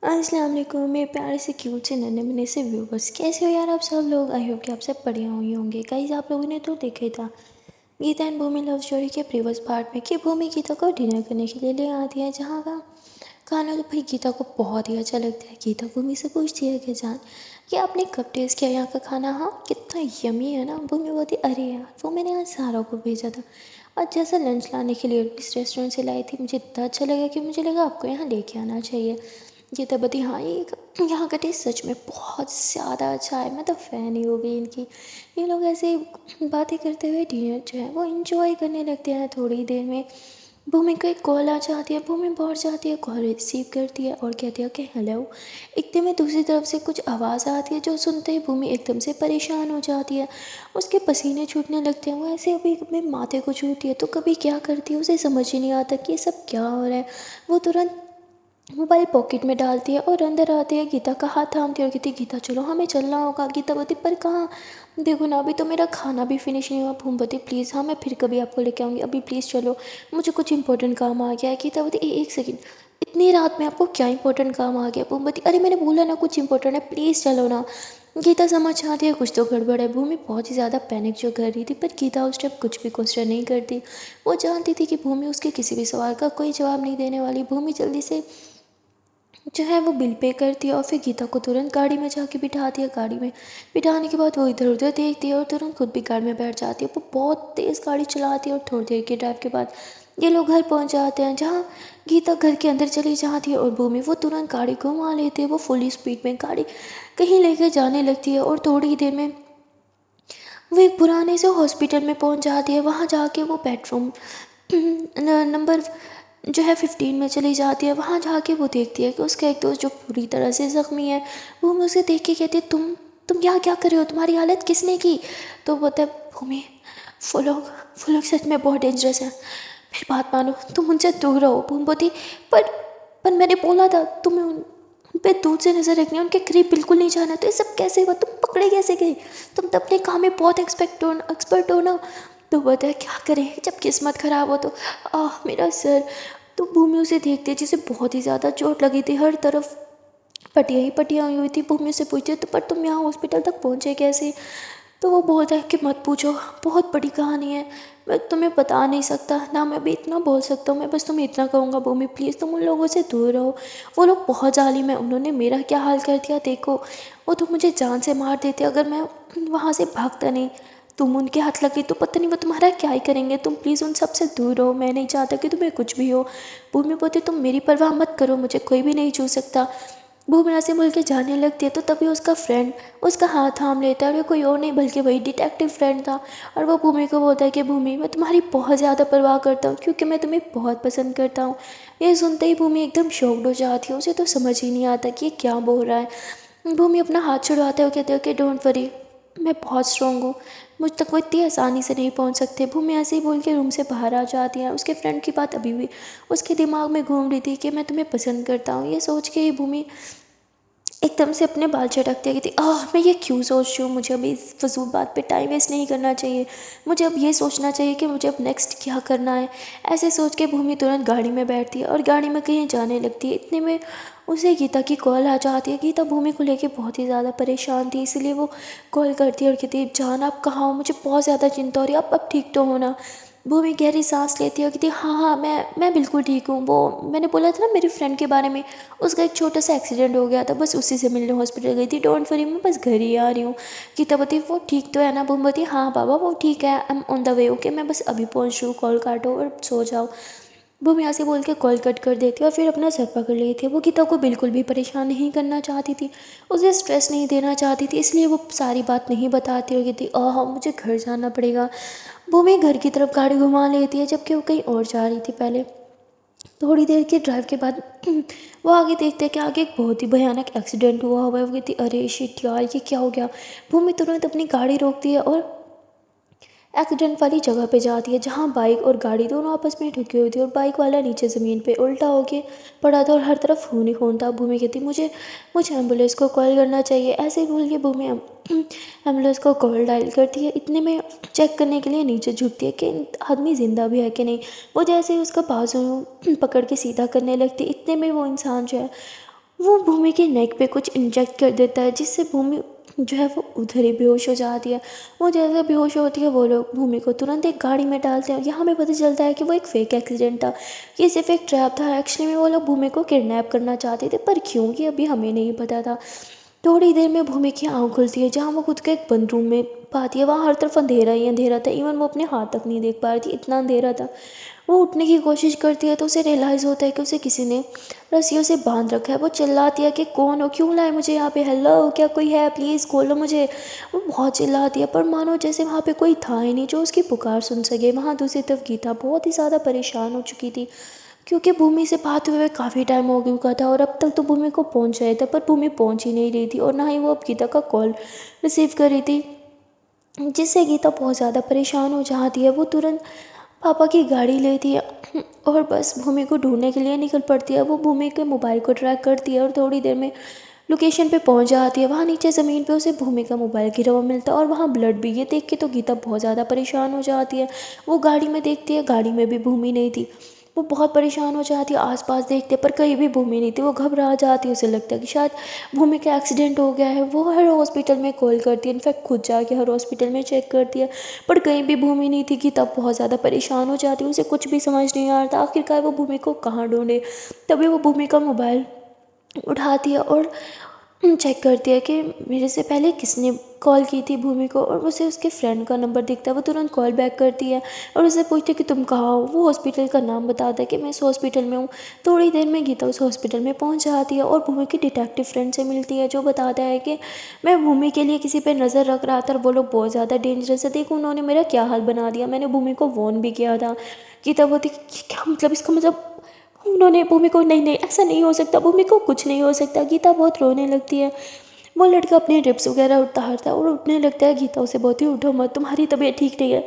अस्सलाम वालेकुम मेरे प्यारे से क्यूट से नन्हे मुन्ने से व्यूवर्स, कैसे हो यार आप सब लोग। आई होप कि आप सब बढ़िया हुए होंगे। गाइस, आप लोगों ने तो देखा ही था Geeta and Bhumi love story के प्रीवियस पार्ट में कि भूमि गीता को डिनर करने के लिए ले आती है, जहाँ का खाना तो भाई गीता को बहुत ही अच्छा लगता है। गीता भूमि से पूछती है कि जान, ये आपने कब टेस्ट किया यहाँ का खाना? हाँ, कितना यमी है ना। भूमि बोलती, अरे यार वो मैंने आज सारा को भेजा था और जैसा लंच लाने के लिए इस रेस्टोरेंट से लाई थी, मुझे इतना अच्छा लगा कि मुझे लगा आपको यहाँ लेके आना चाहिए। गीता बोलती, हाँ ये यहाँ का टेस्ट सच में बहुत ज़्यादा अच्छा है, मैं तो फ़ैन ही हो गई इनकी। ये लोग ऐसे बातें करते हुए डिनर जो है वो इंजॉय करने लगते हैं। थोड़ी देर में भूमि को एक कॉल आ जाती है। भूमि बहुत जाती है, कॉल रिसीव करती है और कहती है कि हेलो। एकदम में दूसरी तरफ से कुछ आवाज़ आती है, जो सुनते ही भूमि एकदम से परेशान हो जाती है। उसके पसीने छूटने लगते हैं। वो ऐसे अभी अपने माथे को छूती है तो कभी क्या करती है, उसे समझ ही नहीं आता कि ये सब क्या हो रहा है। वो तुरंत मोबाइल पॉकेट में डालती है और अंदर आती है। गीता का हाथ थामती है और कहती है, गीता चलो हमें चलना होगा। गीता बोलती, पर कहाँ? देखो ना, अभी तो मेरा खाना भी फिनिश नहीं हुआ। भूम बोलती, प्लीज़ हाँ मैं फिर कभी आपको लेके आऊँगी, अभी प्लीज़ चलो, मुझे कुछ इंपॉर्टेंट काम आ गया है। गीता बोलती, एक सेकेंड, इतनी रात में आपको क्या इंपॉर्टेंट काम आ गया? भूम बोलती, अरे मैंने बोला ना कुछ इंपॉर्टेंट है, प्लीज़ चलो ना। गीता समझ आती है कुछ तो गड़बड़ है। भूमि बहुत ही ज़्यादा पैनिक जो कर रही थी, पर गीता उस टाइम कुछ भी क्वेश्चन नहीं करती। वो जानती थी कि भूमि उसके किसी भी सवाल का कोई जवाब नहीं देने वाली। भूमि जल्दी से जो है वो बिल पे करती है और फिर गीता को तुरंत गाड़ी में जाके बिठाती है। गाड़ी में बिठाने के बाद वो इधर उधर देखती है और तुरंत खुद भी गाड़ी में बैठ जाती है। वो बहुत तेज़ गाड़ी चलाती है और थोड़ी देर के ड्राइव के बाद ये लोग घर पहुंच जाते हैं, जहाँ गीता घर के अंदर चली जाती है और भूमि वो तुरंत गाड़ी घुमा लेती है। वो फुल स्पीड में गाड़ी कहीं लेकर जाने लगती है और थोड़ी ही देर में वो एक पुराने से हॉस्पिटल में पहुंच जाती है। वहाँ जाके वो बेडरूम नंबर जो है 15 में चली जाती है। वहाँ जाके वो देखती है कि उसका एक दोस्त जो पूरी तरह से ज़ख्मी है। वो उसे देख के कहती है, तुम यहाँ क्या कर रहे हो, तुम्हारी हालत किसने की? तो वो बोलता है, भूमि वो लोग सच में बहुत डेंजरस है, मेरी बात मानो, तुम उनसे दूर रहो। भूमि बोलती, पर पर मैंने बोला था तुम्हें उन पे दूर से नज़र रखनी है, उनके करीब बिल्कुल नहीं जाना। तो ये सब कैसे हुआ, तुम पकड़े कैसे गए? तुम तो अपने काम में बहुत एक्सपर्ट हो ना। तो बताया, क्या करें जब किस्मत ख़राब हो तो। मेरा सर। तो भूमि उसे देखती है जिसे बहुत ही ज़्यादा चोट लगी थी, हर तरफ पट्टियाँ ही पट्टियाँ हुई हुई थी। भूमि से पूछती है, तो पर तुम यहाँ हॉस्पिटल तक पहुँचे कैसे? तो वो बोलता है कि मत पूछो, बहुत बड़ी कहानी है, मैं तुम्हें बता नहीं सकता ना, मैं भी इतना बोल सकता हूँ। मैं बस तुम्हें इतना कहूँगा, भूमि प्लीज़ तुम उन लोगों से दूर रहो, वो लोग बहुत जालिम है, उन्होंने मेरा क्या हाल कर दिया देखो। वो तो मुझे जान से मार देते अगर मैं वहाँ से भागता नहीं। तुम उनके हाथ लगे तो पता नहीं वो तुम्हारा क्या ही करेंगे। तुम प्लीज़ उन सब से दूर रहो, मैं नहीं चाहता कि तुम्हें कुछ भी हो। भूमि बोलती, तुम मेरी परवाह मत करो, मुझे कोई भी नहीं छू सकता। भूमि से मिल के जाने लगती है तो तभी उसका फ्रेंड उसका हाथ थाम लेता है, और ये कोई और नहीं बल्कि वही डिटेक्टिव फ्रेंड था। और वो भूमि को बोलता है कि भूमि, मैं तुम्हारी बहुत ज़्यादा परवाह करता हूँ क्योंकि मैं तुम्हें बहुत पसंद करता हूँ। ये सुनते ही भूमि एकदम शॉक्ड हो जाती है, उसे तो समझ ही नहीं आता कि ये क्या बोल रहा है। भूमि अपना हाथ छुड़वाते हुए कहते हो कि डोंट वरी, मैं बहुत स्ट्रॉन्ग हूँ, मुझ तक वो इतनी आसानी से नहीं पहुँच सकते। भूमि ऐसे ही बोल के रूम से बाहर आ जाती है। उसके फ्रेंड की बात अभी भी उसके दिमाग में घूम रही थी कि मैं तुम्हें पसंद करता हूँ। ये सोच के ही भूमि एकदम से अपने बाल झटकते कहती, मैं ये क्यों सोच रही हूँ, मुझे अभी इस फजूल बात पे टाइम वेस्ट नहीं करना चाहिए, मुझे अब ये सोचना चाहिए कि मुझे अब नेक्स्ट क्या करना है। ऐसे सोच के भूमि तुरंत गाड़ी में बैठती है और गाड़ी में कहीं जाने लगती है। इतने में उसे गीता की कॉल आ जाती है। गीता भूमि को लेके बहुत ही ज़्यादा परेशान थी, इसलिए वो कॉल करती है और कहती है, जान आप कहाँ हो, मुझे बहुत ज़्यादा चिंता हो रही है, अब ठीक तो हो ना? भूमि गहरी सांस लेती है और कहती है, हाँ हाँ मैं बिल्कुल ठीक हूँ। वो मैंने बोला था ना मेरी फ्रेंड के बारे में, उसका एक छोटा सा एक्सीडेंट हो गया था, बस उसी से मिलने हॉस्पिटल गई थी। डोंट वरी, मैं बस घर ही आ रही हूँ। गीता बोलती, वो ठीक तो है ना? भूमि बोलती, हाँ बाबा वो ठीक है, I am on the way, okay, मैं बस अभी पहुँच रही हूँ, कॉल काटो और सो जाओ। भूमि यहाँ से बोल के कॉल कट कर देती है और फिर अपना सर पकड़ लेती है। वो गीता को बिल्कुल भी परेशान नहीं करना चाहती थी, उसे स्ट्रेस नहीं देना चाहती थी, इसलिए वो सारी बात नहीं बताती और कहती, मुझे घर जाना पड़ेगा। भूमि घर की तरफ गाड़ी घुमा लेती है, जबकि वो कहीं और जा रही थी पहले। थोड़ी देर के ड्राइव के बाद वो आगे देखते हैं कि आगे एक बहुत ही भयानक एक्सीडेंट हुआ हुआ है। वो कहती, अरे शिट यार, ये क्या हो गया? भूमि तुरंत अपनी गाड़ी रोकती है और एक्सीडेंट वाली जगह पे जाती है, जहाँ बाइक और गाड़ी दोनों आपस में ठुकी हुई थी और बाइक वाला नीचे ज़मीन पे उल्टा होके पड़ा था और हर तरफ खून ही खून था। भूमि कहती, मुझे मुझे एम्बुलेंस को कॉल करना चाहिए। ऐसे ही बोल के भूमि एम्बुलेंस को कॉल डायल करती है। इतने में चेक करने के लिए नीचे झुकती है कि आदमी ज़िंदा भी है कि नहीं। वो जैसे ही उसका बाजू पकड़ के सीधा करने लगती, इतने में वो इंसान जो है वो भूमि के नेक पे कुछ इंजेक्ट कर देता है, जिससे भूमि जो है वो उधर ही बेहोश हो जाती है। वो जैसे बेहोश होती है, वो लोग भूमि को तुरंत एक गाड़ी में डालते हैं। यहाँ हमें पता चलता है कि वो एक फेक एक्सीडेंट था, ये सिर्फ एक ट्रैप था। एक्चुअली में वो लोग भूमि को किडनैप करना चाहते थे, पर क्यों कि अभी हमें नहीं पता था। थोड़ी देर में भूमि की आँख खुलती है, जहाँ वो खुद के एक बंद रूम में पाती है। वहाँ हर तरफ अंधेरा ही अंधेरा था, इवन वो अपने हाथ तक नहीं देख पा रही थी, इतना अंधेरा था। वो उठने की कोशिश करती है तो उसे रियलाइज़ होता है कि उसे किसी ने रस्सियों से बांध रखा है। वो चिल्लाती है कि कौन हो, क्यों लाए मुझे यहाँ पे, हेलो क्या कोई है, प्लीज़ खोलो मुझे। वो बहुत चिल्लाती है, पर मानो जैसे वहाँ पे कोई था ही नहीं जो उसकी पुकार सुन सके। वहाँ दूसरी तरफ गीता बहुत ही ज़्यादा परेशान हो चुकी थी, क्योंकि भूमि से बात हुए काफ़ी टाइम हो चुका था और अब तक तो भूमि को पहुँच रहे थे, पर भूमि पहुँच ही नहीं रही थी और ना ही वो अब गीता का कॉल रिसीव कर रही थी, जिससे गीता बहुत ज़्यादा परेशान हो जाती है। वो तुरंत पापा की गाड़ी लेती है और बस भूमि को ढूंढने के लिए निकल पड़ती है। वो भूमि के मोबाइल को ट्रैक करती है और थोड़ी देर में लोकेशन पे पहुंच जाती है। वहाँ नीचे ज़मीन पे उसे भूमि का मोबाइल गिरा हुआ मिलता है और वहाँ ब्लड भी। ये देख के तो गीता बहुत ज़्यादा परेशान हो जाती है। वो गाड़ी में देखती है, गाड़ी में भी भूमि नहीं थी। वो बहुत परेशान हो जाती है, आसपास देखते पर कहीं भी भूमि नहीं थी। वो घबरा जाती है, उसे लगता है कि शायद भूमि का एक्सीडेंट हो गया है। वो हर हॉस्पिटल में कॉल करती है, इनफैक्ट खुद जाके हर हॉस्पिटल में चेक करती है, पर कहीं भी भूमि नहीं थी। कि तब बहुत ज़्यादा परेशान हो जाती है, उसे कुछ भी समझ नहीं आ रहा था आखिरकार वो भूमि को कहाँ ढूंढे। तभी वो भूमि का मोबाइल उठाती है और चेक करती है कि मेरे से पहले किसने कॉल की थी भूमि को, और उसे उसके फ्रेंड का नंबर दिखता है। वो तुरंत कॉल बैक करती है और उसे पूछती है कि तुम कहाँ हो। वो हॉस्पिटल का नाम बताता है कि मैं इस हॉस्पिटल में हूँ। थोड़ी देर में गीता उस हॉस्पिटल में पहुँच जाती है और भूमि की डिटेक्टिव फ्रेंड से मिलती है, जो बताता है कि मैं भूमि के लिए किसी पे नज़र रख रहा था और वो लोग बहुत ज़्यादा डेंजरस है, देखो उन्होंने मेरा क्या हाल बना दिया, मैंने भूमि को वॉर्न भी किया था। गीता बोलती कि क्या मतलब, इसका मतलब उन्होंने भूमि को, नहीं नहीं ऐसा नहीं हो सकता, भूमि को कुछ नहीं हो सकता। गीता बहुत रोने लगती है। वो लड़का अपने रिप्स वगैरह उतारता है और उठने लगता है। गीता उसे बहुत ही, उठो मत, तुम्हारी तबीयत ठीक नहीं है,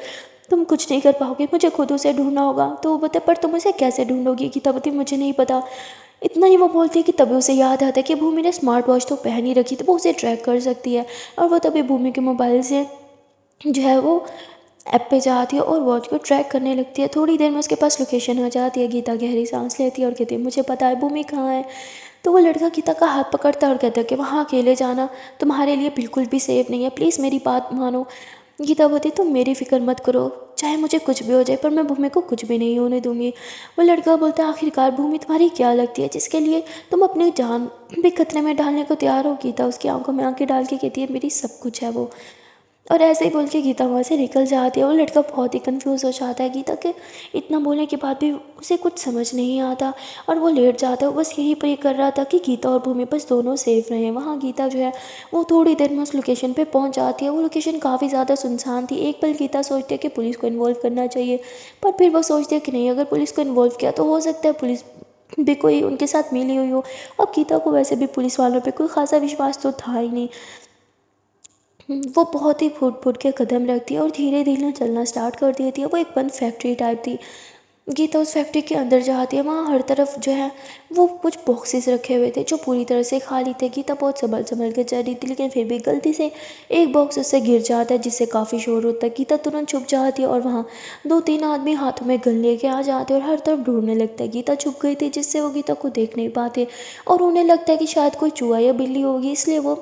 तुम कुछ नहीं कर पाओगे, मुझे खुद उसे ढूंढना होगा। तो वो बोलता है पर तुम उसे कैसे ढूंढोगी। गीता बोलती मुझे नहीं पता। इतना ही वो बोलती है कि तभी उसे याद आता है कि भूमि ने स्मार्ट वॉच तो पहन ही रखी थी, वो उसे ट्रैक कर सकती है। और वो तभी भूमि के मोबाइल से जो है वो ऐप पे जाती है और वॉच को ट्रैक करने लगती है। थोड़ी देर में उसके पास लोकेशन आ जाती है। गीता गहरी सांस लेती है और कहती है मुझे पता है भूमि कहाँ है। तो वो लड़का गीता का हाथ पकड़ता है और कहता है कि वहाँ अकेले जाना तुम्हारे लिए बिल्कुल भी सेफ नहीं है, प्लीज़ मेरी बात मानो। गीता बोलती तुम मेरी फिक्र मत करो, चाहे मुझे कुछ भी हो जाए, पर मैं भूमि को कुछ भी नहीं होने दूंगी। वो लड़का बोलता है आखिरकार भूमि तुम्हारी क्या लगती है जिसके लिए तुम अपनी जान भी खतरे में डालने को तैयार हो। गीता उसकी आंखों में आंखें डाल के कहती है मेरी सब कुछ है वो। और ऐसे ही बोल के गीता वहाँ से निकल जाती है। वो लड़का बहुत ही कंफ्यूज हो जाता है गीता के इतना बोलने के बाद भी उसे कुछ समझ नहीं आता और वो लेट जाता है। वो बस यही प्रे कर रहा था कि गीता और भूमि बस दोनों सेफ रहें। वहाँ गीता जो है वो थोड़ी देर में उस लोकेशन पे पहुँच जाती है। वो लोकेशन काफ़ी ज़्यादा सुनसान थी। एक पल गीता सोचती है कि पुलिस को इन्वॉल्व करना चाहिए, पर फिर वो सोचती है कि नहीं, अगर पुलिस को इन्वॉल्व किया तो हो सकता है पुलिस भी कोई उनके साथ मिली हुई हो। अब गीता को वैसे भी पुलिस वालों पे कोई खासा विश्वास तो था ही नहीं। वो बहुत ही फूट फूट के कदम रखती है और धीरे धीरे चलना स्टार्ट कर देती है। वो एक बंद फैक्ट्री टाइप थी। गीता उस फैक्ट्री के अंदर जाती है। वहाँ हर तरफ जो है वो कुछ बॉक्सेस रखे हुए थे जो पूरी तरह से खाली थे। गीता बहुत संभल संभल के चल रही थी, लेकिन फिर भी गलती से एक बॉक्स उससे गिर जाता है, जिससे काफ़ी शोर होता है। गीता तुरंत छुप जाती है और वहाँ दो तीन आदमी हाथों में गन लेके आ जाते हैं और हर तरफ ढूंढने लगता है। गीता छुप गई थी, जिससे वो गीता को देख नहीं पाते और उन्हें लगता है कि शायद कोई चूहा या बिल्ली होगी, इसलिए वो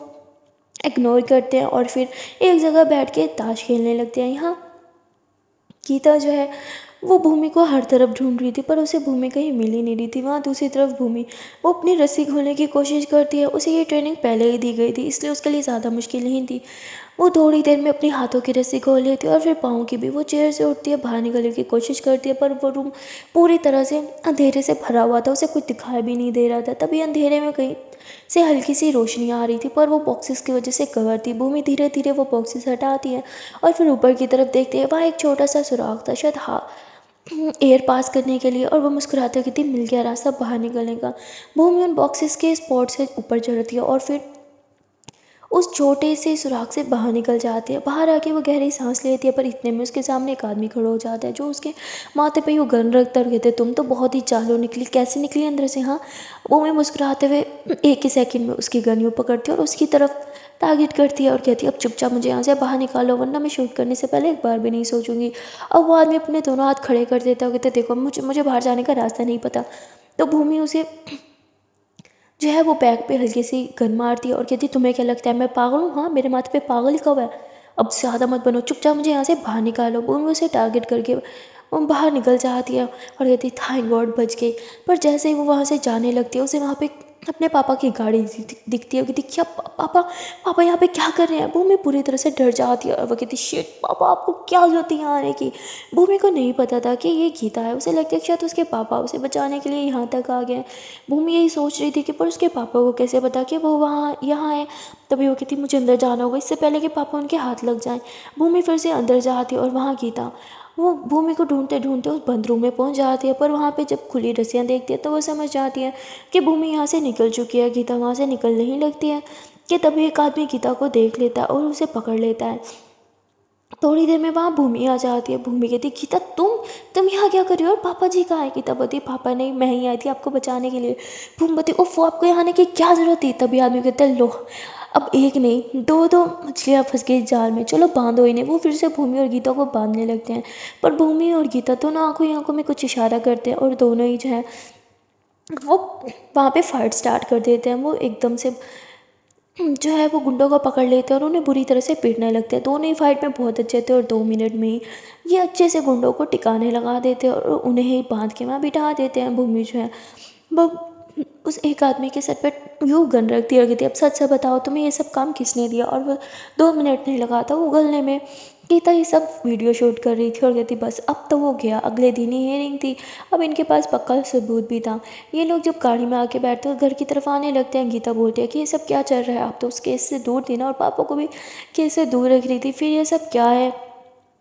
इग्नोर करते हैं और फिर एक जगह बैठ के ताश खेलने लगते हैं। यहाँ गीता जो है वो भूमि को हर तरफ ढूंढ रही थी, पर उसे भूमि कहीं मिल ही नहीं रही थी। वहाँ दूसरी तरफ भूमि वो अपनी रस्सी खोलने की कोशिश करती है। उसे ये ट्रेनिंग पहले ही दी गई थी, इसलिए उसके लिए ज़्यादा मुश्किल नहीं थी। वो थोड़ी देर में अपने हाथों की रस्सी खोल लेती है और फिर पाँव की भी। वो चेयर से उठती है, बाहर निकलने की कोशिश करती है, पर वो रूम पूरी तरह से अंधेरे से भरा हुआ था, उसे कुछ दिखाई भी नहीं दे रहा था। तभी अंधेरे में कहीं से हल्की सी रोशनी आ रही थी, पर वो बॉक्सेस की वजह से कवर थी। भूमि धीरे धीरे वो बॉक्सेस हटाती है और फिर ऊपर की तरफ देखती है। वहाँ एक छोटा सा सुराख था, शायद हाँ एयर पास करने के लिए, और वो मुस्कुराते हुए कहती मिल गया रास्ता बाहर निकलने का। भूमि उन बॉक्सेस के स्पॉट से ऊपर चढ़ती है और फिर उस छोटे से सुराख से बाहर निकल जाती है। बाहर आके वो गहरी सांस लेती है, पर इतने में उसके सामने एक आदमी खड़ा हो जाता है, जो उसके माथे पे वो गन रखता है। कहते तुम तो बहुत ही चालू निकली, कैसे निकली अंदर से। हाँ, वो मैं मुस्कुराते हुए एक ही सेकंड में उसकी गन यूँ पकड़ती है और उसकी तरफ टारगेट करती है और कहती है अब चुपचाप मुझे यहाँ से बाहर निकालो, वरना मैं शूट करने से पहले एक बार भी नहीं सोचूंगी। अब वो आदमी अपने दोनों हाथ खड़े कर देता है, कहते देखो मुझे बाहर जाने का रास्ता नहीं पता। तो भूमि उसे जो है वो बैग पे हल्की सी गन मारती है और कहती है तुम्हें क्या लगता है मैं पागल हूँ, हाँ मेरे माथे पे पागल लिखा हुआ है, अब ज़्यादा मत बनो, चुपचाप मुझे यहाँ से बाहर निकालो। भूमि उसे टारगेट करके वो बाहर निकल जाती है और कहती है थैंक गॉड बच गई। पर जैसे ही वो वहाँ से जाने लगती है उसे वहाँ पे अपने पापा की गाड़ी दिखती है। वो कहती क्या पापा, पापा यहाँ पे क्या कर रहे हैं। भूमि पूरी तरह से डर जाती है और वो कहती शिट पापा आपको क्या जरूरत है यहाँ आने की। भूमि को नहीं पता था कि ये गीता है, उसे लगता है कि शायद उसके पापा उसे बचाने के लिए यहाँ तक आ गए हैं। भूमि यही सोच रही थी कि पर उसके पापा को कैसे पता कि वो वहाँ यहाँ है। तभी वो कहती मुझे अंदर जाना होगा इससे पहले कि पापा उनके हाथ लग जाएं। भूमि फिर से अंदर जाती है और वहाँ गीता वो भूमि को ढूंढते ढूंढते उस बंद रूम में पहुँच जाती है। पर वहाँ पे जब खुली रस्सियाँ देखती है तो वो समझ जाती है कि भूमि यहाँ से निकल चुकी है। गीता वहाँ से निकल नहीं लगती है कि तभी एक आदमी गीता को देख लेता है और उसे पकड़ लेता है। थोड़ी देर में वहाँ भूमि आ जाती है। भूमि कहती गीता तुम यहाँ क्या कर रही हो और पापा जी कहाँ है। गीता बोलती पापा नहीं मैं ही आई थी आपको बचाने के लिए। भूमि बोलती उफ आपको यहाँ आने की क्या ज़रूरत थी। तभी आदमी कहता है लो अब एक नहीं दो दो मछलियाँ फंस गई जाल में, चलो बांधो इन्हें। वो फिर से भूमि और गीता को बांधने लगते हैं। पर भूमि और गीता दोनों आंखों ही आंखों में कुछ इशारा करते हैं और दोनों ही जो है वो वहाँ पे फाइट स्टार्ट कर देते हैं। वो एकदम से जो है वो गुंडों को पकड़ लेते हैं और उन्हें बुरी तरह से पीटने लगते हैं। दोनों ही फाइट में बहुत अच्छे थे और 2 मिनट में ही ये अच्छे से गुंडों को टिकाने लगा देते हैं और उन्हें ही बांध के वहाँ बिठा देते हैं। भूमि जो है वो उस एक आदमी के सर पे यूँ गन रख दी और कहती अब सच से बताओ तुम्हें ये सब काम किसने दिया। और वो 2 मिनट नहीं लगा था उगलने में। गीता ये सब वीडियो शूट कर रही थी और कहती बस अब तो वो गया, अगले दिन ही हियरिंग थी, अब इनके पास पक्का सबूत भी था। ये लोग जब गाड़ी में आके बैठते हैं घर की तरफ आने लगते हैं। गीता बोलती है कि ये सब क्या चल रहा है, आप तो उस केस से दूर थी ना और पापा को भी केस से दूर रख रही थी, फिर ये सब क्या है।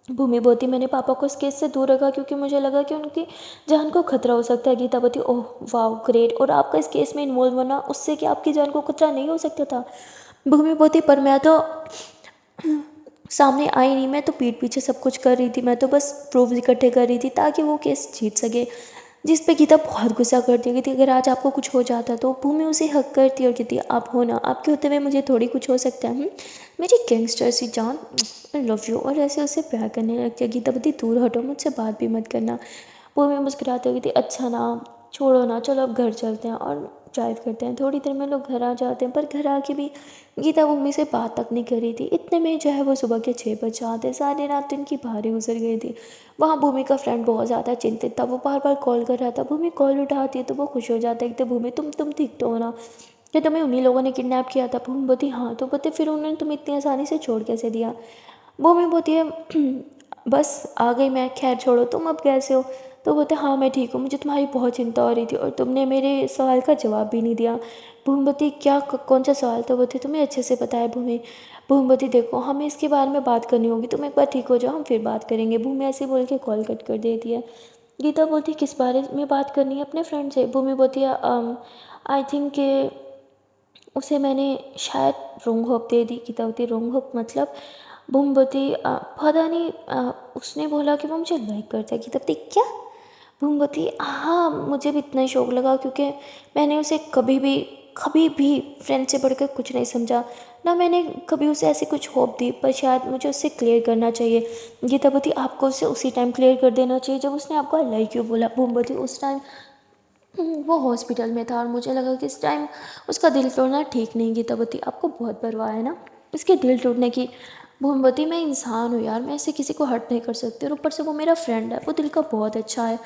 भूमि बोती मैंने पापा को इस केस से दूर रखा क्योंकि मुझे लगा कि उनकी जान को खतरा हो सकता है। गीता बोती ओह वाह ग्रेट, और आपका इस केस में इन्वॉल्व होना उससे कि आपकी जान को खतरा नहीं हो सकता था। भूमि बोती पर मैं तो सामने आई नहीं, मैं तो पीठ पीछे सब कुछ कर रही थी, मैं तो बस प्रूफ इकट्ठे कर रही थी ताकि वो केस जीत सके। जिस पे गीता बहुत गुस्सा करती है कि अगर आज आपको कुछ हो जाता तो भूमि उसे हक करती है और कहती है आप हो ना, आपके होते हुए मुझे थोड़ी कुछ हो सकता है। मेरी गैंगस्टर सी जान आई लव यू, और ऐसे उसे प्यार करने लगती है। गीता बोलती दूर हटो मुझसे बात भी मत करना। भूमि मुस्कुराते हुए कहती अच्छा ना छोड़ो ना, चलो अब घर चलते हैं और ड्राइव करते हैं। थोड़ी देर में लोग घर आ जाते हैं पर घर आके भी गीता भूमि से बात तक नहीं कर रही थी। इतने में जो है वो सुबह के 6 बज जाते, सारी रात दिन की भारी गुजर गई थी। वहाँ भूमि का फ्रेंड बहुत ज़्यादा चिंतित था, वो बार बार कॉल कर रहा था। भूमि कॉल उठाती है तो वो खुश हो जाता है कि भूमि तुम ठीक तो हो ना, कि तुम्हें उन्हीं लोगों ने किडनैप किया था। भूमि बोती हाँ, तो बोते फिर उन्होंने तुम्हें इतनी आसानी से छोड़ कैसे दिया। भूमि बोती है बस आ गई मैं, खैर छोड़ो तुम अब कैसे हो। तो बोलते हाँ मैं ठीक हूँ, मुझे तुम्हारी बहुत चिंता हो रही थी और तुमने मेरे सवाल का जवाब भी नहीं दिया। भूमिवती क्या कौन सा सवाल। तो बोलते तुम्हें अच्छे से पता है भूमि। भूमिवती देखो हमें इसके बारे में बात करनी होगी, तुम एक बार ठीक हो जाओ हम फिर बात करेंगे। भूमि ऐसे बोल के कॉल कट कर देती है। गीता बोलती किस बारे में बात करनी है अपने फ्रेंड से। भूमि बोलती है आई थिंक के उसे मैंने शायद रोंग होप दे दी। गीता बोलती रोंग होप मतलब। भूमि बोलती पता नहीं उसने बोला कि वो मुझे लाइक करता है। गीता बोलती क्या। भूमवती हाँ मुझे भी इतना ही शौक लगा क्योंकि मैंने उसे कभी भी फ्रेंड से बढ़कर कुछ नहीं समझा, ना मैंने कभी उसे ऐसी कुछ होप दी, पर शायद मुझे उससे क्लियर करना चाहिए। गीतावती आपको उसे उसी टाइम क्लियर कर देना चाहिए जब उसने आपको आई लाइक यू बोला। भूमवती उस टाइम वो हॉस्पिटल में था और मुझे लगा कि इस टाइम उसका दिल तोड़ना ठीक नहीं। गीतावती आपको बहुत परवाह है ना इसके दिल टूटने की। भूमवती मैं इंसान हूँ यार, मैं ऐसे किसी को हर्ट नहीं कर सकती, और ऊपर से वो मेरा फ्रेंड है, वो दिल का बहुत अच्छा है,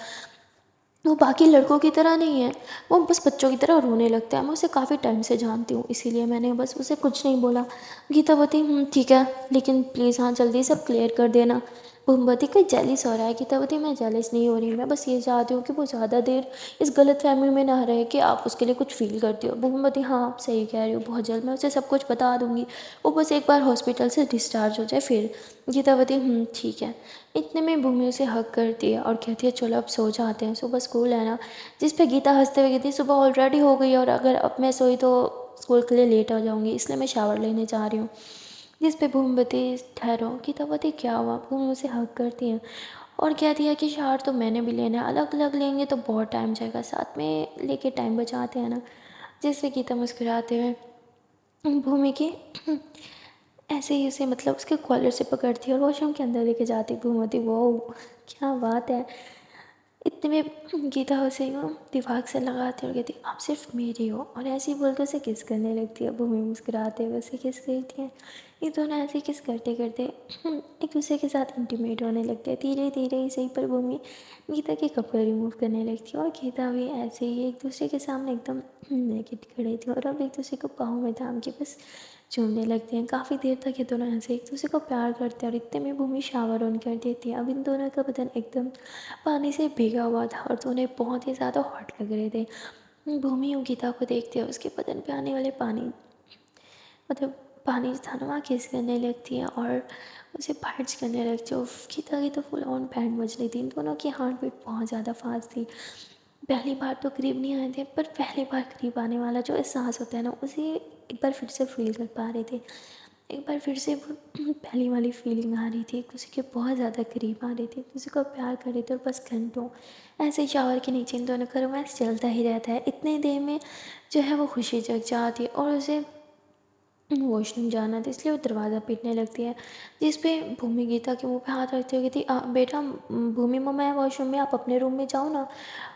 वो बाकी लड़कों की तरह नहीं है, वो बस बच्चों की तरह रोने लगता है। मैं उसे काफ़ी टाइम से जानती हूँ इसीलिए मैंने बस उसे कुछ नहीं बोला। गीतावती ठीक है लेकिन प्लीज़ हाँ जल्दी सब क्लियर कर देना। भूमवती कोई जेलिस हो रहा है। गीतावती मैं जेलिस नहीं हो रही, मैं बस ये चाहती हूँ कि वो ज़्यादा देर इस गलत फहमी में ना रहे कि आप उसके लिए कुछ फील करती हो। भूमवती हाँ आप सही कह रही हो, बहुत जल्द मैं उसे सब कुछ बता दूँगी, वो बस एक बार हॉस्पिटल से डिस्चार्ज हो जाए फिर। गीतावती ठीक है। इतने में भूमि उसे हक करती है और कहती है चलो अब सो जाते हैं, सुबह स्कूल है ना। जिस पे गीता हंसते हुए कहती है सुबह ऑलरेडी हो गई है और अगर अब मैं सोई तो स्कूल के लिए लेट हो जाऊंगी, इसलिए मैं शावर लेने जा रही हूँ। जिस पे भूमिवती ठहरो। गीतावती क्या हुआ। भूमि उसे हक करती है और कहती है कि शावर तो मैंने भी लेना है, अलग अलग लेंगे तो बहुत टाइम जाएगा, साथ में लेके टाइम बचाते हैं ना। जिस पे गीता मुस्कुराते हुए भूमि की ऐसे ही उसे मतलब उसके कॉलर से पकड़ती है और वॉशरूम के अंदर लेके जाती। भूमवती वो क्या बात है, इतने में गीता उसे यूँ दिमाग से लगाती और कहती आप सिर्फ मेरी हो, और ऐसे ही बोल के उसे किस करने लगती है। भूमि मुस्कुराते हुए उसे किस करती है। ये दोनों ऐसे किस करते करते एक दूसरे के साथ इंटीमेट होने लगते हैं। धीरे धीरे ही सही, पर भूमि गीता के कपड़े रिमूव करने लगती है और गीता भी ऐसे ही एक दूसरे के सामने एकदम नेकेड खड़े थे और अब एक दूसरे को पाँव में थाम के बस चूमने लगते हैं। काफ़ी देर तक ये दोनों ऐसे एक दूसरे को प्यार करते हैं और इतने में भूमि शावर ऑन कर देती है। अब इन दोनों का बदन एकदम पानी से भीगा हुआ था और दोनों बहुत ही ज़्यादा हॉट लग रहे थे। भूमि और गीता को देखते हुए उसके बदन पे आने वाले पानी, मतलब पानी था ना, वहाँ किस करने लगती है और उसे बाइट्स करने लगती है। उफ, गीता की तो फुल ऑन बैंड बज रही थी। इन दोनों की हार्ट बीट बहुत ज़्यादा फास्ट थी। पहली बार तो करीब नहीं आए थे, पर पहली बार करीब आने वाला जो एहसास होता है ना, उसे एक बार फिर से फील कर पा रहे थे। एक बार फिर से वो पहली वाली फीलिंग आ रही थी। एक दूसरे के बहुत ज़्यादा करीब आ रही थी, एक दूसरे को प्यार कर रहे थे और बस घंटों ऐसे ही शावर के नीचे इन दोनों का रोमांस चलता ही रहता है। इतने देर में जो है वो खुशी जग जाती है और उसे वॉशरूम जाना था, इसलिए वो दरवाज़ा पीटने लगती है। जिस पे भूमि गीता के मुंह पे हाथ रखती हुई कहती बेटा, भूमि मम्मा है वॉशरूम में, आप अपने रूम में जाओ ना,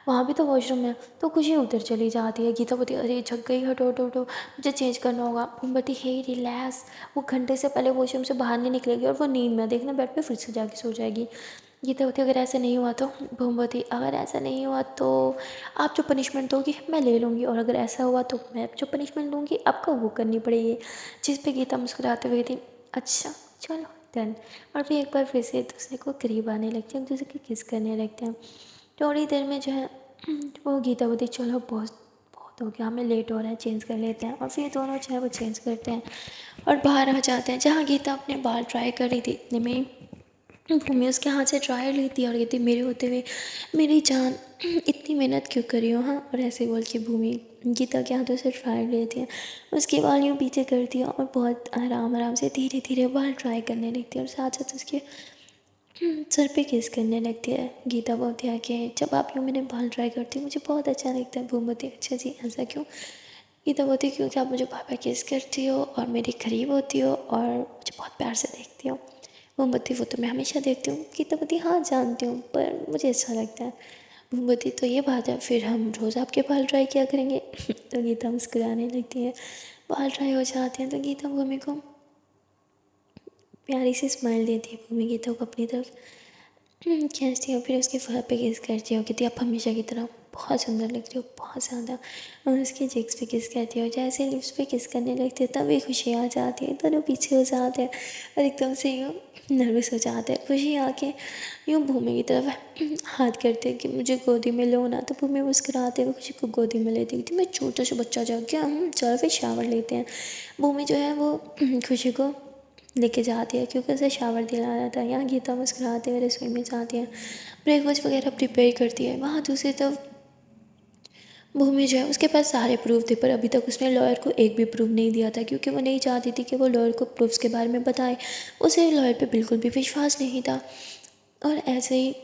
वहाँ भी तो वॉशरूम है। तो खुशी उधर चली जाती है। गीता बोलती अरे जग गई, हटो हटो हटो, मुझे चेंज करना होगा। भूमि बोलती हे रिलैक्स, वो घंटे से पहले वॉशरूम से बाहर नहीं निकलेगी और वो नींद में, देखना बेड पे फिर से जाके सो जाएगी। गीता होती अगर ऐसा नहीं हुआ तो। भूमि होती अगर ऐसा नहीं हुआ तो आप जो पनिशमेंट दोगी मैं ले लूँगी, और अगर ऐसा हुआ तो मैं जो पनिशमेंट दूँगी आपको वो करनी पड़ेगी। जिस पे गीता मुस्कुराते हुए थी अच्छा चलो डन, और फिर एक बार फिर से एक दूसरे को करीब आने लगते हैं, एक दूसरे की किस करने लगते हैं। थोड़ी देर में जो है वो गीता बोलती चलो बहुत बहुत हो गया, हमें लेट हो रहा है, चेंज कर लेते हैं। और फिर दोनों जो है वो चेंज करते हैं और बाहर आ जाते हैं। जहाँ गीता अपने बाल ट्राई कर रही थी, इतने में भूमि उसके हाथ से ड्रायर लेती है और कहती मेरे होते हुए मेरी जान इतनी मेहनत क्यों करी हो। हाँ, और ऐसे बोल के भूमि गीता के हाथों से ड्रायर लेती है, उसके बाल यूँ पीछे करती है और बहुत आराम आराम से धीरे धीरे बाल ड्राई करने लगती है और साथ साथ उसके सर पे किस करने लगती है। गीता बोलती है कि जब आप यूँ मेरे बाल ड्राई करती हो मुझे बहुत अच्छा लगता है। भूमि बोलती अच्छा जी ऐसा क्यों। गीता बोलती क्योंकि आप मुझे बार बार किस करती हो और मेरे करीब होती हो और मुझे बहुत प्यार से देखती हो। मोमबत्ती वो तो मैं हमेशा देखती हूँ। गीता बोलती हाँ जानती हूँ, पर मुझे अच्छा लगता है। मोमबत्ती तो ये बात है, फिर हम रोज़ आपके बाल ड्राई किया करेंगे। तो गीता मुस्कुराने लगती है। बाल ड्राई हो जाते हैं तो गीता भूमि को प्यारी सी स्माइल देती है। भूमि गीता को अपनी तरफ खींचती हो, फिर उसके फर पे किस करती हो, कहती आप हमेशा की तरह बहुत सुंदर लगती हो बहुत ज़्यादा। और उसके चिक्स पे किस करती हो, जैसे लिप्स पे किस करने लगती है तभी खुशी आ जाती है। दोनों पीछे हो जाते हैं और एकदम से यूँ नर्वस हो जाते हैं। खुशी आके यूँ भूमि की तरफ हाथ करते हैं कि मुझे गोदी में लो ना। तो भूमि मुस्कुराते हुए खुशी को गोदी में लेती थी। मैं छोटा सा बच्चा जा गया चलो फिर शावर लेते हैं। भूमि जो है वो खुशी को लेके जाती है क्योंकि उसे शावर दिलाना था। यहाँ गीता मुस्कुराते हुए रसोई में जाती है, ब्रेकफास्ट वगैरह प्रिपेयर करती है। वहाँ दूसरी तरफ भूमि जो है उसके पास सारे प्रूफ थे, पर अभी तक उसने लॉयर को एक भी प्रूफ नहीं दिया था क्योंकि वो नहीं चाहती थी कि वो लॉयर को प्रूफ्स के बारे में बताए। उसे लॉयर पे बिल्कुल भी विश्वास नहीं था और ऐसे ही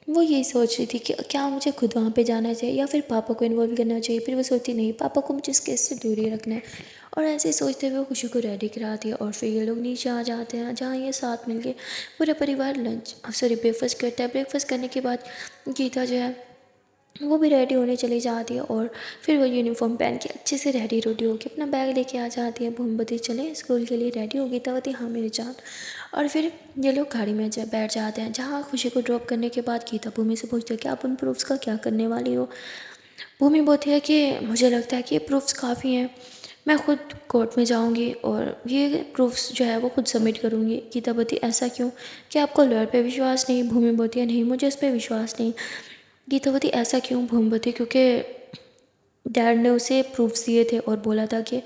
वो यही सोच रही थी कि क्या मुझे खुद वहाँ पे जाना चाहिए या फिर पापा को इन्वॉल्व करना चाहिए। फिर वो सोचती नहीं, पापा को मुझे इस केस से दूर ही रखना है। और ऐसे ही सोचते हुए वो खुशी को रेडी कराती है और फिर ये लोग नीचे आ जाते हैं जहाँ ये साथ मिलके पूरा परिवार ब्रेकफास्ट करता है। ब्रेकफास्ट करने के बाद गीता जो है वो भी रेडी होने चली जाती है और फिर वो यूनिफॉर्म पहन के अच्छे से रेडी रोडी होकर अपना बैग लेके आ जाती है। भूमबती चले स्कूल के लिए रेडी हो, गीता होती हाँ मेरी जान। और फिर ये लोग गाड़ी में बैठ जाते हैं जहाँ खुशी को ड्रॉप करने के बाद गीता भूमि से पूछती है कि आप उन प्रूफ्स का क्या करने वाली हो। भूमि बोलती है कि मुझे लगता है कि ये प्रूफ्स काफ़ी हैं, मैं खुद कोर्ट में जाऊंगी और ये प्रूफ्स जो है वो खुद सबमिट करूंगी। गीता बोलती ऐसा क्यों, कि आपको लॉयर पे विश्वास नहीं। भूमि बोलती है नहीं मुझे इस पर विश्वास नहीं। गीतावती ऐसा क्यों। भूमवती क्योंकि डैड ने उसे प्रूफ्स दिए थे और बोला था कि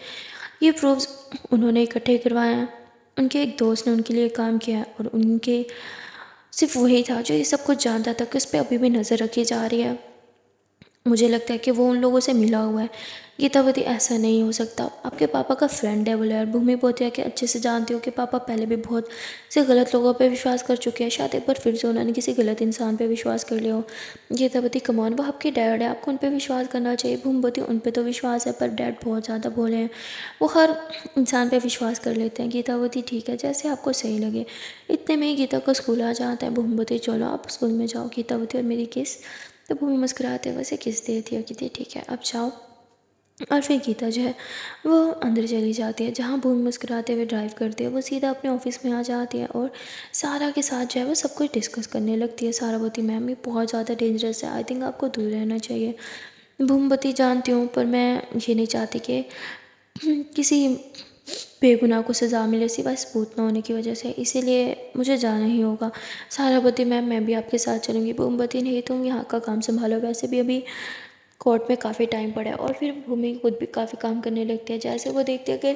ये प्रूफ्स उन्होंने इकट्ठे करवाए हैं, उनके एक दोस्त ने उनके लिए काम किया है और उनके सिर्फ वही था जो ये सब कुछ जानता था कि उस पर अभी भी नज़र रखी जा रही है। मुझे लगता है कि वो उन लोगों से मिला हुआ है। गीतावती ऐसा नहीं हो सकता, आपके पापा का फ्रेंड है वो लॉयर। भूमि बोलती है कि अच्छे से जानती हो कि पापा पहले भी बहुत से गलत लोगों पे विश्वास कर चुके हैं, शायद एक बार फिर से उन्होंने किसी गलत इंसान पे विश्वास कर लिया हो। गीतावती कमान वो आपके डैड है, आपको उन पर विश्वास करना चाहिए। भूमि बोलती उन पर तो विश्वास है पर डैड बहुत ज़्यादा भोले हैं, वो हर इंसान पर विश्वास कर लेते हैं। गीतावती ठीक है जैसे आपको सही लगे। इतने में ही गीता को स्कूल आ जाता है। भूमि बोलती चलो आप स्कूल में जाओ। गीतावती और मेरी किस तो भूमि मुस्कुराते हुए उसे किस देती है और कहती है ठीक है अब जाओ। और फिर गीता जो है वो अंदर चली जाती है, जहाँ भूमि मुस्कुराते हुए ड्राइव करती है। वो सीधा अपने ऑफिस में आ जाती है और सारा के साथ जो है वो सब कुछ डिस्कस करने लगती है। सारावती मैम ये बहुत ज़्यादा डेंजरस है, आई थिंक आपको दूर रहना चाहिए। भूमवती जानती हूँ पर मैं ये नहीं चाहती कि किसी बेगुनाह को सज़ा मिले सिवाय सबूत ना होने की वजह से, इसीलिए मुझे जाना ही होगा। सारावती मैम मैं भी आपके साथ चलूँगी। भूमवती नहीं तुम यहाँ का काम संभालो, वैसे भी अभी कोर्ट में काफ़ी टाइम पड़ा है। और फिर भूमि खुद भी काफ़ी काम करने लगती है। जैसे वो देखती है कि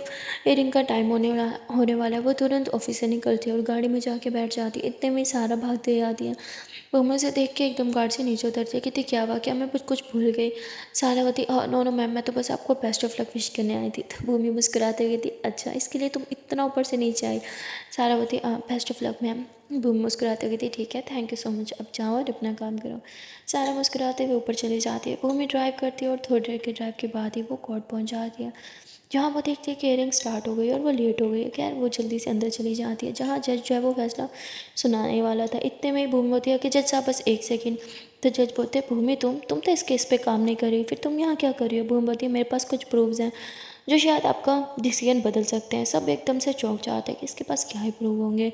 एयरिंग का टाइम होने वाला है, वो तुरंत ऑफिस से निकलती है और गाड़ी में जाके बैठ जाती है। इतने में सारा भागते आती है। भूमि से देख के एकदम गाड़ी से नीचे उतरती है, कहती क्या हुआ, क्या मैं कुछ कुछ भूल गई। सारावती नो नो मैम मैं तो बस आपको बेस्ट ऑफ लक विश करने आई थी। तो भूमि मुस्कुराते हुए कहती अच्छा इसके लिए तुम इतना ऊपर से नीचे आई। Saravati best of luck ma'am. Bhumi मुस्कुराते हुए कहती ठीक है थैंक यू सो मच, अब जाओ और अपना काम करो। सारा मुस्कुराते हुए ऊपर चली जाती है। भूमि ड्राइव करती है और थोड़ी देर के ड्राइव के बाद ही वो कोर्ट पहुंच जाती है, जहाँ वो देखती है कि हियरिंग स्टार्ट हो गई और वो लेट हो गई है। खैर वो जल्दी से अंदर चली जाती है, जहाँ जज जो है वो फैसला सुनाने वाला था। इतने में ही भूमि होती है कि जज साहब बस एक सेकंड। तो जज बोलते हैं भूमि तुम तो इस केस पे काम नहीं कर रही, फिर तुम यहाँ क्या कर रही हो। भूमि बोलती है मेरे पास कुछ प्रूफ्स हैं जो शायद आपका डिसीजन बदल सकते हैं। सब एकदम से चौंक जाते हैं कि इसके पास क्या ही प्रूफ होंगे।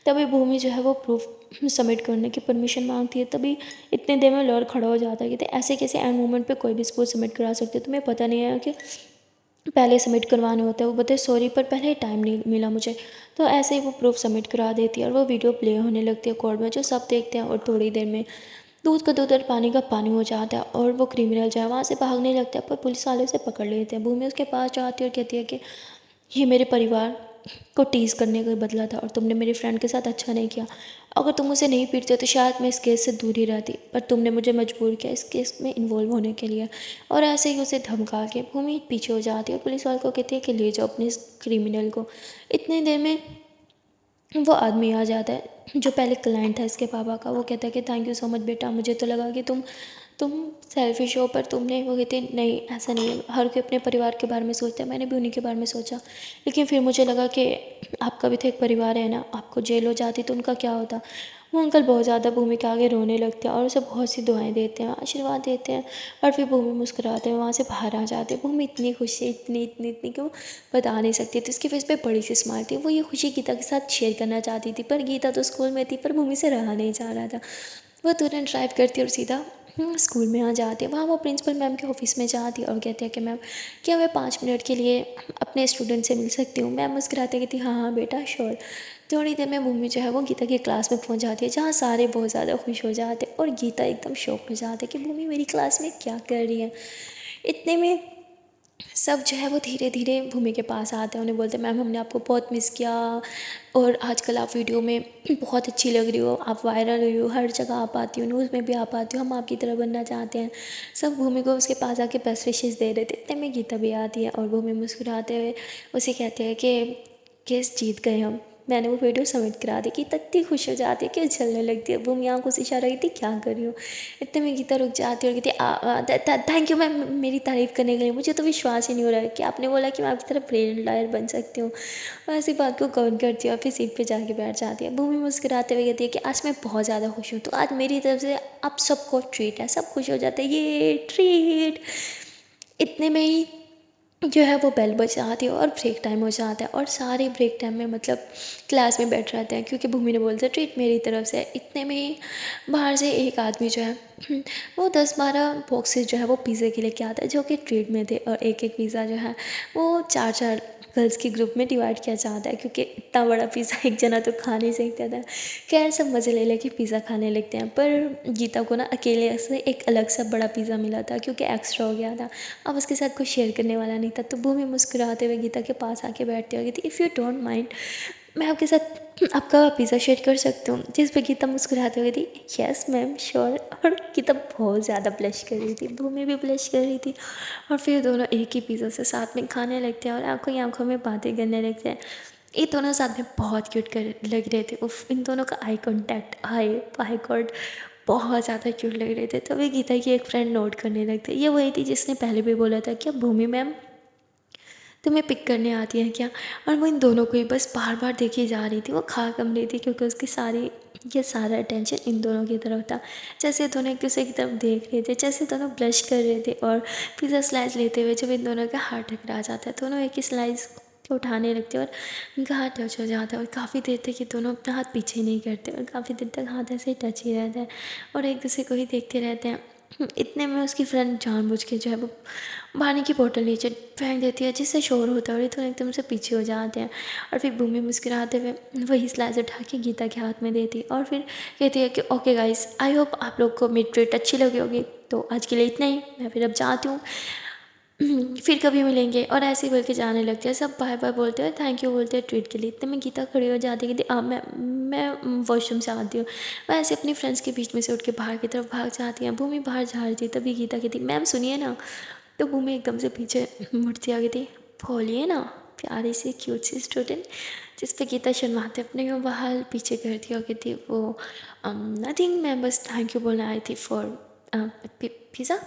तभी भूमि जो है वो प्रूफ सबमिट करने की परमिशन मांगती है। तभी इतने देर में लॉयर खड़ा हो जाता है, कहते ऐसे कैसे एंड मोमेंट पे कोई भी प्रूफ सबमिट करा सकते हो, तुम्हें पता नहीं है कि पहले सबमिट करवाने होते हैं। वो बताए सॉरी पर पहले टाइम नहीं मिला मुझे। तो ऐसे ही वो प्रूफ सबमिट करा देती है और वो वीडियो प्ले होने लगती है कोर्ट में, जो सब देखते हैं। और थोड़ी देर में दूध का दूध और पानी का पानी हो जाता है और वो क्रिमिनल जो है वहाँ से भागने लगता है, पर पुलिस वाले उसे पकड़ लेते हैं। भूमि उसके पास जाती है और कहती है कि ये मेरे परिवार को टीज़ करने का बदला था और तुमने मेरे फ्रेंड के साथ अच्छा नहीं किया। अगर तुम उसे नहीं पीटते तो शायद मैं इस केस से दूर ही रहती, पर तुमने मुझे मजबूर किया इस केस में इन्वॉल्व होने के लिए। और ऐसे ही उसे धमका के भूमि पीछे हो जाती है और पुलिस वाले को कहती है कि ले जाओ अपने इस क्रिमिनल को। इतनी देर में वो आदमी आ जाता है जो पहले क्लाइंट था इसके पापा का। वो कहता है कि थैंक यू सो मच बेटा, मुझे तो लगा कि तुम सेल्फिश हो, पर तुमने वो कहते नहीं ऐसा नहीं है, हर कोई अपने परिवार के बारे में सोचता है, मैंने भी उन्हीं के बारे में सोचा। लेकिन फिर मुझे लगा कि आपका भी तो एक परिवार है ना, आपको जेल हो जाती तो उनका क्या होता। वो अंकल बहुत ज़्यादा भूमि के आगे रोने लगते हैं और उसे बहुत सी दुआएं देते हैं, आशीर्वाद देते हैं। और फिर भूमि मुस्कुराते हैं वहाँ से बाहर आ जाते हैं। भूमि इतनी खुशी है, इतनी इतनी इतनी कि वो बता नहीं सकती थी। उसकी फेस पे बड़ी सी स्माइल थी। वो ये खुशी गीता के साथ शेयर करना चाहती थी, पर गीता तो स्कूल में थी, पर भूमि से रहा नहीं जा रहा था। वो तुरंत ड्राइव करती और सीधा स्कूल में आ जाती है। वहाँ वो प्रिंसिपल मैम के ऑफिस में जाती है और कहती है कि मैम क्या मैं 5 मिनट के लिए अपने स्टूडेंट से मिल सकती हूँ। मैम मुस्कुराते कहती हाँ हाँ बेटा श्योर। थोड़ी देर में भूमि जो है वो गीता की क्लास में पहुँच जाती है, जहाँ सारे बहुत ज़्यादा खुश हो जाते हैं और गीता एकदम शौक में जाती है कि भूमि मेरी क्लास में क्या कर रही है। इतने में सब जो है वो धीरे धीरे भूमि के पास आते हैं, उन्हें बोलते हैं मैम हमने आपको बहुत मिस किया और आजकल आप वीडियो में बहुत अच्छी लग रही हो, आप वायरल हुई हो, हर जगह आप आती हो, न्यूज़ में भी आप आती हो, हम आपकी तरह बनना चाहते हैं। सब भूमि को उसके पास आके बेस्ट विशेस दे रहे थे। इतने में गीता भी आती है और भूमि मुस्कुराते हुए उसे कहते हैं कि केस जीत गए हम, मैंने वो वीडियो सबमिट करा दी। गीता इतनी खुश हो जाती है कि वो चलने लगती है। भूमि आंखों से इशारा करती क्या कर रही हो। इतने में गीता रुक जाती है और कहती थैंक यू मैम मेरी तारीफ़ करने के लिए, मुझे तो विश्वास ही नहीं हो रहा है कि आपने बोला कि मैं आपकी तरह ब्रेन लॉयर बन सकती हूँ। और ऐसी बात को कवर करती है और फिर सीट पे जाके बैठ जाती है। भूमि मुस्कुराते हुए कहती है कि आज मैं बहुत ज़्यादा खुश हूँ, तो आज मेरी तरफ से आप सबको ट्रीट है। सब खुश हो जाते हैं, ये ट्रीट। इतने में ही जो है वो बेल बज जाती है और ब्रेक टाइम हो जाता है और सारे ब्रेक टाइम में मतलब क्लास में बैठ रहते हैं, क्योंकि भूमि ने बोलते ट्रीट मेरी तरफ से। इतने में ही बाहर से एक आदमी जो है वो 10-12 बॉक्सेस जो है वो पिज़्ज़े के लेके आता है, जो कि ट्रीट में थे। और एक एक पिज़्ज़ा जो है वो 4-4 गर्ल्स के ग्रुप में डिवाइड किया जाता है, क्योंकि इतना बड़ा पिज़्ज़ा एक जना तो खा नहीं सकता था। खैर सब मज़े ले लेके पिज़्ज़ा खाने लगते हैं, पर गीता को ना अकेले से एक अलग सा बड़ा पिज़्ज़ा मिला था, क्योंकि एक्स्ट्रा हो गया था। अब उसके साथ कुछ शेयर करने वाला नहीं था। तो भूमि मुस्कुराते हुए गीता के पास आके बैठती होगी थी, इफ़ यू डोंट माइंड मैं आपके साथ आपका पिज़्ज़ा शेयर कर सकती हूँ। जिस पर गीता मुस्कुराते हुए थी यस मैम श्योर। और गीता बहुत ज़्यादा ब्लश कर रही थी, भूमि भी ब्लश कर रही थी। और फिर दोनों एक ही पिज़्ज़ा से साथ में खाने लगते हैं और आंखों ही आंखों में बातें करने लगते हैं। ये दोनों साथ में बहुत क्यूट कर लग रहे थे। उफ इन दोनों का आई कॉन्टैक्ट, हाय बाय गॉड, बहुत ज़्यादा क्यूट लग रहे थे। तभी गीता की एक फ्रेंड नोट करने लगती ये वही थी जिसने पहले भी बोला था क्या भूमि मैम तुम्हें पिक करने आती है क्या। और वो इन दोनों को ही बस बार बार देखी जा रही थी। वो खा कम रही थी क्योंकि उसकी सारी ये सारा टेंशन इन दोनों की तरफ था। जैसे दोनों एक दूसरे की तरफ देख रहे थे, जैसे दोनों ब्लश कर रहे थे, और पिज़्ज़ा स्लाइस लेते हुए जब इन दोनों का हाथ टकरा जाता है, दोनों एक ही स्लाइस को उठाने लगते हैं और उनका हाथ टच हो जाता है, और काफ़ी देर तक ये दोनों अपना हाथ पीछे नहीं करते, और काफ़ी देर तक हाथ ऐसे ही टच ही रहता है और एक दूसरे को ही देखते रहते हैं। इतने में उसकी फ्रेंड जानबूझ के जो है वो पानी की बोतल नीचे फेंक देती है, जिससे शोर होता है और ये तो एकदम से पीछे हो जाते हैं। और फिर भूमि मुस्कुराते हुए वही स्लाइस उठा के गीता के हाथ में देती और फिर कहती है कि ओके गाइस, आई होप आप लोग को मेरी ट्रीट अच्छी लगी होगी, तो आज के लिए इतना ही, मैं फिर अब जाती हूँ, फिर कभी मिलेंगे। और ऐसे ही बोल के जाने लगते हैं, सब बाय बाय बोलते हैं, थैंक यू बोलते हैं ट्रीट के लिए। इतने में गीता खड़ी हो जाती है कि मैं वॉशरूम से आती हूँ। वह ऐसे अपनी फ्रेंड्स के बीच में से उठ के बाहर की तरफ भाग जाती हैं। भूमि बाहर जा रही थी, तभी गीता कहती मैम सुनिए ना। तो भूमि एकदम से पीछे मुड़ती आ गई थी, बोलिए ना, प्यारी सी क्यूट सी स्टूडेंट। जिस पे गीता शर्माते अपने को बाहर पीछे कर दिया थी। वो नथिंग, मैं बस थैंक यू बोलने आई थी फॉर पिज़्ज़ा।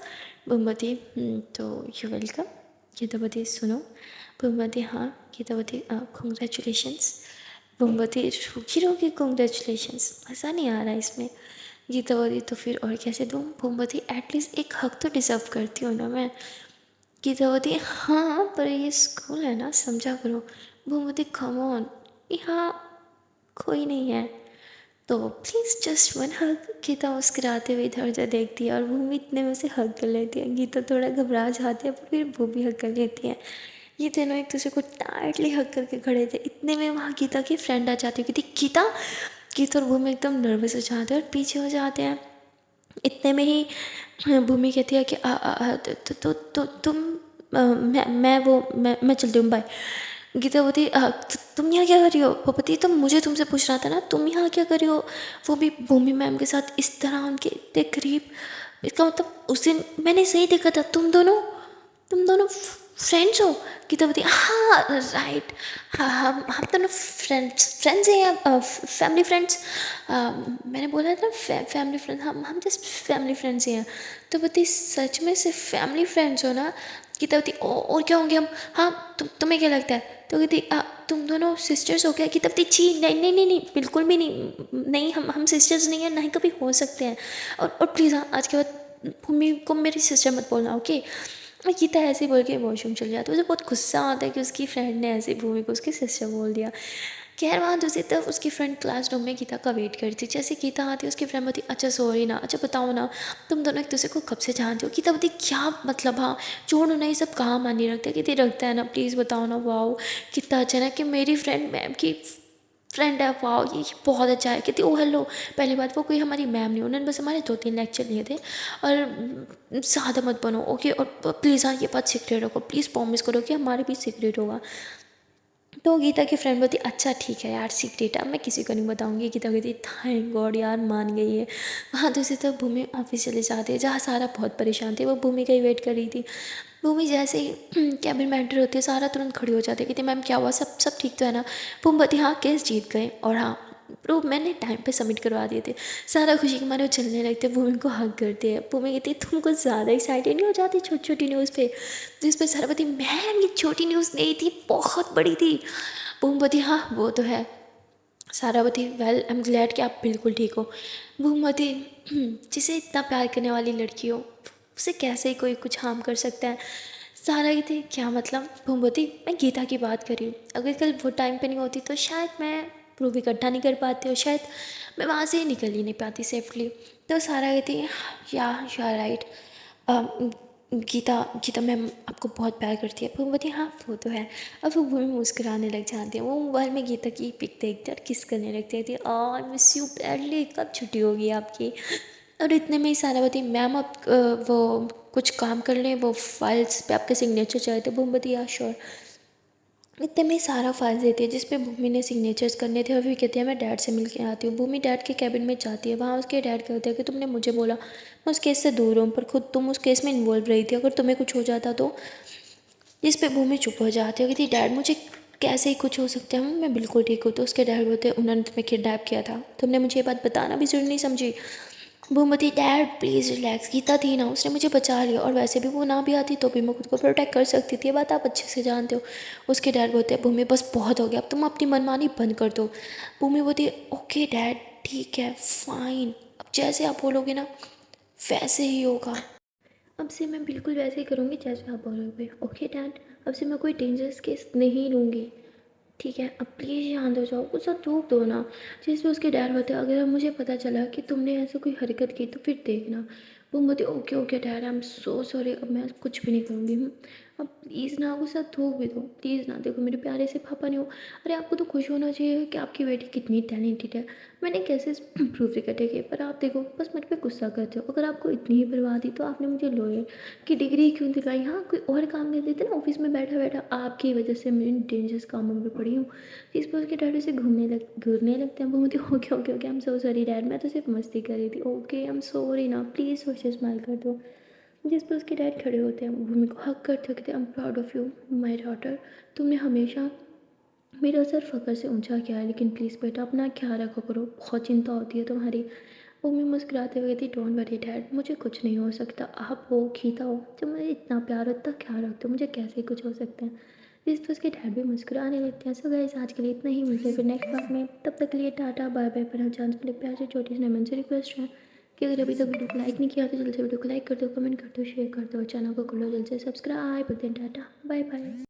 भूमवती तो यू वेलकम। गीतावती सुनो। भूमवती हाँ। गीतावती कॉन्ग्रेचुलेशंस। भूमवती रुकी रुकी कॉन्ग्रेचुलेशंस, मज़ा नहीं आ रहा इसमें। गीतावती तो फिर और कैसे दूँ। भूमवती एटलीस्ट एक हक तो डिज़र्व करती हूँ ना मैं। गीतावती हाँ, पर ये स्कूल है ना, समझा करो। भूमवती कम ऑन, यहाँ कोई नहीं है तो प्लीज़ जस्ट वन हग। गीता मुस्कुराते हुए इधर उधर देखती है और भूमि इतने में उसे हग कर लेती है। गीता थोड़ा घबरा जाती है पर फिर वो भी हग कर लेती है। ये दोनों एक दूसरे को टाइटली हग करके खड़े थे। इतने में वहाँ गीता की फ्रेंड आ जाती है, कहती गीता। गीता और भूमि एकदम नर्वस हो जाते हैं और पीछे हो जाते हैं। इतने में ही भूमि कहती है कि तुम मैं चलती हूँ, बाय। गीता बोलती तुम यहाँ क्या कर रही हो। वो बोलती तो मुझे तुमसे पूछ रहा था ना, तुम यहाँ क्या कर रही हो, वो भी भूमि मैम के साथ इस तरह उनके इतने करीब। इसका मतलब उस दिन मैंने सही देखा था, तुम दोनों फ्रेंड्स हो। गीता बोलती हाँ राइट, हाँ हम दोनों फ्रेंड्स हैं या फैमिली फ्रेंड्स। मैंने बोला था फैमिली फ्रेंड्स, हम जस्ट फैमिली फ्रेंड्स ही हैं। तो बोलती सच में सिर्फ फैमिली फ्रेंड्स हो ना। गीता बोलती और क्या होंगे हम। हाँ तुम्हें क्या लगता है। तो कहती तुम दोनों सिस्टर्स हो क्या। गीता बोलती छी नहीं नहीं नहीं नहीं, बिल्कुल भी नहीं, नहीं हम सिस्टर्स नहीं हैं, ना ही कभी हो सकते हैं। और प्लीज़ हाँ, आज के बाद भूमि को मेरी सिस्टर मत बोलना, ओके। गीता ऐसे बोल के वॉशरूम चल जाती है। उसे बहुत गुस्सा आता है कि उसकी फ्रेंड ने ऐसे भूमि को उसकी सिस्टर बोल दिया। खैर वहाँ दूसरी तरफ उसकी फ्रेंड क्लासरूम में गीता का वेट करती। जैसे गीता आती है उसकी फ्रेंड बोलती अच्छा सॉरी ना, अच्छा बताओ ना, तुम दोनों एक दूसरे को कब से जानते हो। गीता बोलती क्या मतलब, हाँ छोड़ो ना, ये सब कहाँ मानी रखता है, कितनी रखता है ना, प्लीज़ बताओ ना। वाओ कितना अच्छा ना कि मेरी फ्रेंड मैम की फ्रेंड है, वाओ ये बहुत अच्छा है। कहती ओ हेलो। पहली बात वो कोई हमारी मैम नहीं, उन्होंने बस हमारे 2-3 लेक्चर लिए थे। और ज़्यादा मत बनो, ओके। और प्लीज़ हाँ ये बात सीक्रेट रखो, प्लीज़ प्रॉमिस करो कि हमारे बीच सीक्रेट होगा। तो गीता की फ्रेंड बोलती अच्छा ठीक है यार, सीक्रेट है, मैं किसी को नहीं बताऊंगी। गीता कहती थैंक गॉड यार, मान गई है। वहाँ दूसरी तरफ भूमि ऑफिस चले जाती है, जहाँ सारा बहुत परेशान थी। वो भूमि का ही वेट कर रही थी। भूमि जैसे ही कैबिन में एंटर होती है, सारा तुरंत खड़ी हो जाती है, कहती मैम क्या हुआ, सब ठीक तो है ना। भूमि बोलती हाँ केस जीत गए, और हाँ प्रूफ मैंने टाइम पे सबमिट करवा दिए थे। सारा खुशी के मारे वो चलने लगते, भूमि को हक करते हैं। भूमि कहती तुम कुछ ज़्यादा एक्साइटेड नहीं हो जाती छोटी छोटी न्यूज़ पे। जिस पर सारा बोलती मैम ये छोटी न्यूज़ नहीं थी, बहुत बड़ी थी। भूमवती हाँ वो तो है। Sharavati well I am glad कि आप बिल्कुल ठीक हो। भूमवती जिसे इतना प्यार करने वाली लड़की हो, उसे कैसे ही कोई कुछ हार्म कर सकता है। सारा ही थे क्या मतलब। भूमवती मैं गीता की बात कर रही हूँ, अगर कल वो टाइम पे नहीं होती तो शायद मैं प्रूफ इकट्ठा नहीं कर पाती, और शायद मैं वहाँ से निकल ही नहीं पाती सेफली। तो सारा कहती yeah you are right. Geeta Geeta ma'am आपको बहुत प्यार करती है। भूमवती हाँ वो तो है। अब वो भूमि मुस्कुराने लग जाती है। वो मोबाइल में गीता की पिक देखते और किस करने लगती थी। आई मिस यू बैडली, कब छुट्टी होगी आपकी। और इतने में ही सारावती मैम आप वो कुछ काम कर लें, वो फाइल्स पे आपके सिग्नेचर चाहिए थे। भूमवती या श्योर। इतने में सारा फाइल देती है जिसपे भूमि ने सिग्नेचर्स करने थे, और फिर कहती है मैं डैड से मिल के आती हूँ। भूमि डैड के कैबिन में जाती है। वहाँ उसके डैड कहते हैं कि तुमने मुझे बोला मैं उस केस से दूर हूँ, पर खुद तुम उस केस में इन्वॉल्व रही थी, अगर तुम्हें कुछ हो जाता तो। जिस पे भूमि चुप हो जाती है, कहती डैड मुझे कैसे ही कुछ हो सकता है, मैं बिल्कुल ठीक हूँ। तो उसके डैड बोलते हैं उन्होंने तुम्हें किडनैप किया था, तुमने मुझे ये बात बताना भी जरूरी नहीं समझी। भूमवती डैड प्लीज़ रिलैक्स, गीता थी ना उसने मुझे बचा लिया, और वैसे भी वो ना भी आती तो भी मैं खुद को प्रोटेक्ट कर सकती थी, ये बात आप अच्छे से जानते हो। उसके डैड बोलते हैं भूमि बस बहुत हो गया, अब तुम अपनी मनमानी बंद कर दो। भूमि बोलती ओके डैड ठीक है, फाइन, अब जैसे आप बोलोगे ना वैसे ही होगा। अब से मैं बिल्कुल वैसे ही करूँगी जैसे आप बोलोगे। ओके डैड, अब से मैं कोई डेंजरस केस नहीं लूँगी। ठीक है, अब प्लीज़ शांत हो जाओ, कुछ सा थूक दो ना। जिस पे उसके डैड होते, अगर अब मुझे पता चला कि तुमने ऐसे कोई हरकत की तो फिर देखना। वो बोलते okay okay dad, I am so sorry, अब मैं कुछ भी नहीं करूँगी। अब प्लीज़ ना गुस्सा थूक भी दो प्लीज़ ना। देखो मेरे प्यारे से पापा ने हो, अरे आपको तो खुश होना चाहिए कि आपकी बेटी कितनी टैलेंटेड है। मैंने कैसे प्रूफ कटेगी, पर आप देखो बस मुझ पर गुस्सा करते हो। अगर आपको इतनी ही परवाह थी तो आपने मुझे लॉयर की डिग्री क्यों दिलवाई? हाँ, कोई और काम दे देते ना ऑफिस में बैठा बैठा। आपकी वजह से मैं इन डेंजरस कामों में पड़ी हूँ। इस पर उसके डैडी से घूरने लगते हैं। वो मुझे okay okay okay, I am so sorry dad, मैं तो सिर्फ मस्ती कर रही थी। ओके आई एम सॉरी ना, प्लीज़ सोचे स्माइल कर दो। जिस पर उसके डैड खड़े होते हैं, वो मेरे को हक करते कहते हैं I am proud of you my daughter. तुमने हमेशा मेरा सर फ़ख्र से ऊंचा किया है, लेकिन प्लीज़ बेटा अपना ख्याल रखा करो, बहुत चिंता होती है तुम्हारी। वो मैं मुस्कुराते हुए कहती डोंट वरी डैड, मुझे कुछ नहीं हो सकता। आप हो गीता हो, जब मुझे इतना प्यार और इतना ख्याल रखते हो, मुझे कैसे कुछ हो सकता है। इस पर उसके डैड भी मुस्कुराने लगते हैं। सो गाइस आज के लिए इतना ही, मिलते हैं फिर नेक्स्ट पार्ट में। तब तक के लिए टाटा बाय बाय। पर हाँ, चांस के लिए प्यार से छोटी सी नमन से रिक्वेस्ट है कि अगर अभी तक वीडियो को लाइक नहीं किया तो जल्दी से वीडियो को लाइक कर दो, कमेंट कर दो, शेयर कर दो और चैनल को कर लो जल्दी से subscribe. Then tata bye bye.